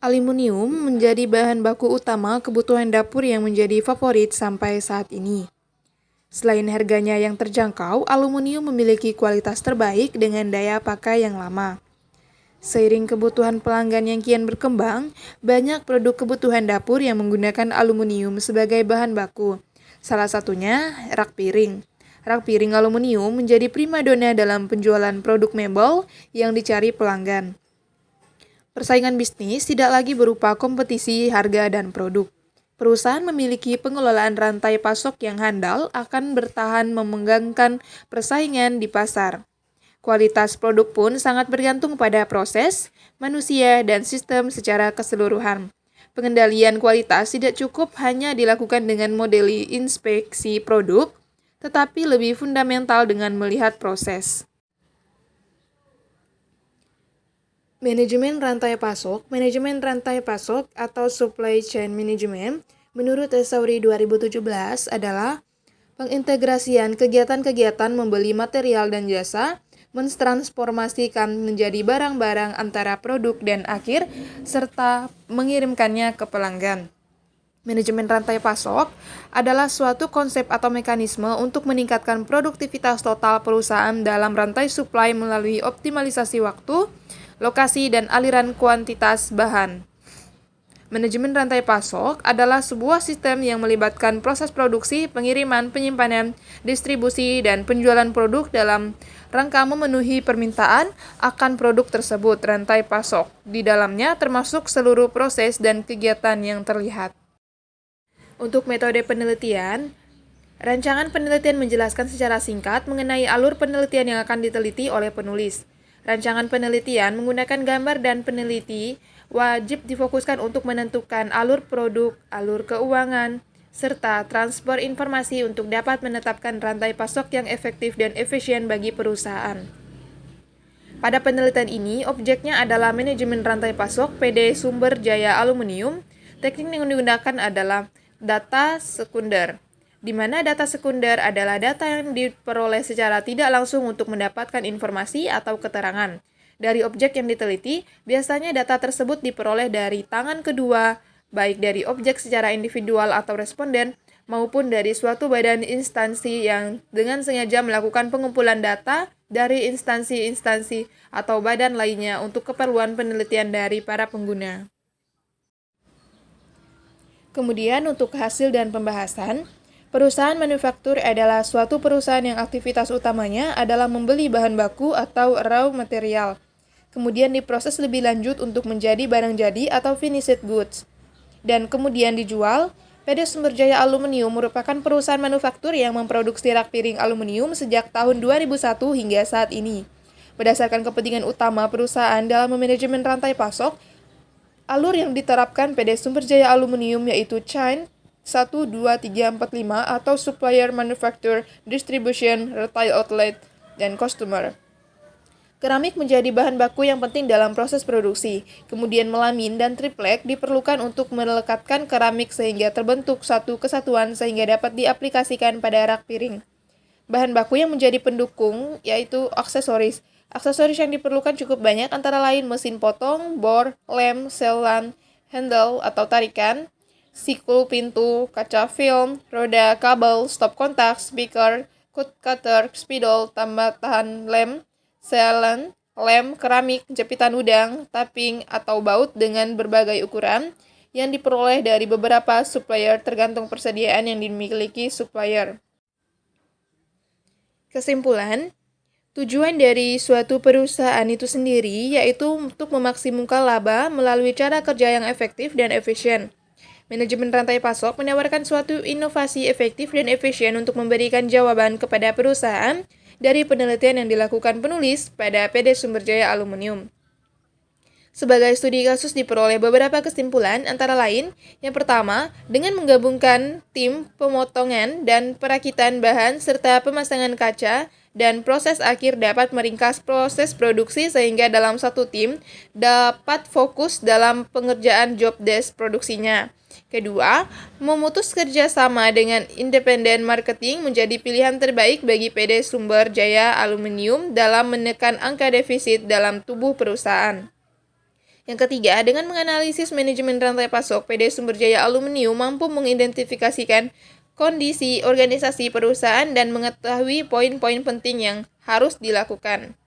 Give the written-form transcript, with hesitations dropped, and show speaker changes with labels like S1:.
S1: Aluminium menjadi bahan baku utama kebutuhan dapur yang menjadi favorit sampai saat ini. Selain harganya yang terjangkau, aluminium memiliki kualitas terbaik dengan daya pakai yang lama. Seiring kebutuhan pelanggan yang kian berkembang, banyak produk kebutuhan dapur yang menggunakan aluminium sebagai bahan baku. Salah satunya rak piring. Rak piring aluminium menjadi primadona dalam penjualan produk mebel yang dicari pelanggan. Persaingan bisnis tidak lagi berupa kompetisi harga dan produk. Perusahaan memiliki pengelolaan rantai pasok yang handal akan bertahan memenggangkan persaingan di pasar. Kualitas produk pun sangat bergantung pada proses, manusia, dan sistem secara keseluruhan. Pengendalian kualitas tidak cukup hanya dilakukan dengan modeli inspeksi produk, tetapi lebih fundamental dengan melihat proses. Manajemen rantai pasok atau supply chain management menurut Esauri 2017 adalah pengintegrasian kegiatan-kegiatan membeli material dan jasa, mentransformasikan menjadi barang-barang antara produk dan akhir, serta mengirimkannya ke pelanggan. Manajemen rantai pasok adalah suatu konsep atau mekanisme untuk meningkatkan produktivitas total perusahaan dalam rantai supply melalui optimalisasi waktu, lokasi, dan aliran kuantitas bahan. Manajemen rantai pasok adalah sebuah sistem yang melibatkan proses produksi, pengiriman, penyimpanan, distribusi, dan penjualan produk dalam rangka memenuhi permintaan akan produk tersebut. Rantai pasok di dalamnya termasuk seluruh proses dan kegiatan yang terlihat. Untuk metode penelitian, rancangan penelitian menjelaskan secara singkat mengenai alur penelitian yang akan diteliti oleh penulis. Rancangan penelitian menggunakan gambar dan peneliti wajib difokuskan untuk menentukan alur produk, alur keuangan, serta transfer informasi untuk dapat menetapkan rantai pasok yang efektif dan efisien bagi perusahaan. Pada penelitian ini, objeknya adalah manajemen rantai pasok PD Sumber Jaya Aluminium. Teknik yang digunakan adalah data sekunder, di mana data sekunder adalah data yang diperoleh secara tidak langsung untuk mendapatkan informasi atau keterangan. Dari objek yang diteliti, biasanya data tersebut diperoleh dari tangan kedua, baik dari objek secara individual atau responden, maupun dari suatu badan instansi yang dengan sengaja melakukan pengumpulan data dari instansi-instansi atau badan lainnya untuk keperluan penelitian dari para pengguna. Kemudian untuk hasil dan pembahasan, perusahaan manufaktur adalah suatu perusahaan yang aktivitas utamanya adalah membeli bahan baku atau raw material, kemudian diproses lebih lanjut untuk menjadi barang jadi atau finished goods, dan kemudian dijual. PD Sumber Jaya Aluminium merupakan perusahaan manufaktur yang memproduksi rak piring aluminium sejak tahun 2001 hingga saat ini. Berdasarkan kepentingan utama perusahaan dalam manajemen rantai pasok, alur yang diterapkan PD Sumber Jaya Aluminium yaitu Chain 1, 2, 3, 4, 5 atau Supplier, Manufacturer, Distribution, Retail Outlet, dan Customer. Keramik menjadi bahan baku yang penting dalam proses produksi. Kemudian melamin dan triplek diperlukan untuk melekatkan keramik sehingga terbentuk satu kesatuan sehingga dapat diaplikasikan pada rak piring. Bahan baku yang menjadi pendukung yaitu aksesoris. Aksesoris yang diperlukan cukup banyak antara lain mesin potong, bor, lem, selan, handle atau tarikan, sikul pintu, kaca film, roda, kabel, stop kontak, speaker, cut cutter, spidol, tambah tahan lem, selan, lem, keramik, jepitan udang, tapping, atau baut dengan berbagai ukuran yang diperoleh dari beberapa supplier tergantung persediaan yang dimiliki supplier. Kesimpulan, tujuan dari suatu perusahaan itu sendiri yaitu untuk memaksimumkan laba melalui cara kerja yang efektif dan efisien. Manajemen rantai pasok menawarkan suatu inovasi efektif dan efisien untuk memberikan jawaban kepada perusahaan dari penelitian yang dilakukan penulis pada PD Sumber Jaya Aluminium. Sebagai studi kasus diperoleh beberapa kesimpulan, antara lain, yang pertama, dengan menggabungkan tim pemotongan dan perakitan bahan serta pemasangan kaca dan proses akhir dapat meringkas proses produksi sehingga dalam satu tim dapat fokus dalam pengerjaan job desk produksinya. Kedua, memutus kerjasama dengan independen marketing menjadi pilihan terbaik bagi PD Sumber Jaya Aluminium dalam menekan angka defisit dalam tubuh perusahaan. Yang ketiga, dengan menganalisis manajemen rantai pasok, PD Sumber Jaya Aluminium mampu mengidentifikasikan kondisi organisasi perusahaan dan mengetahui poin-poin penting yang harus dilakukan.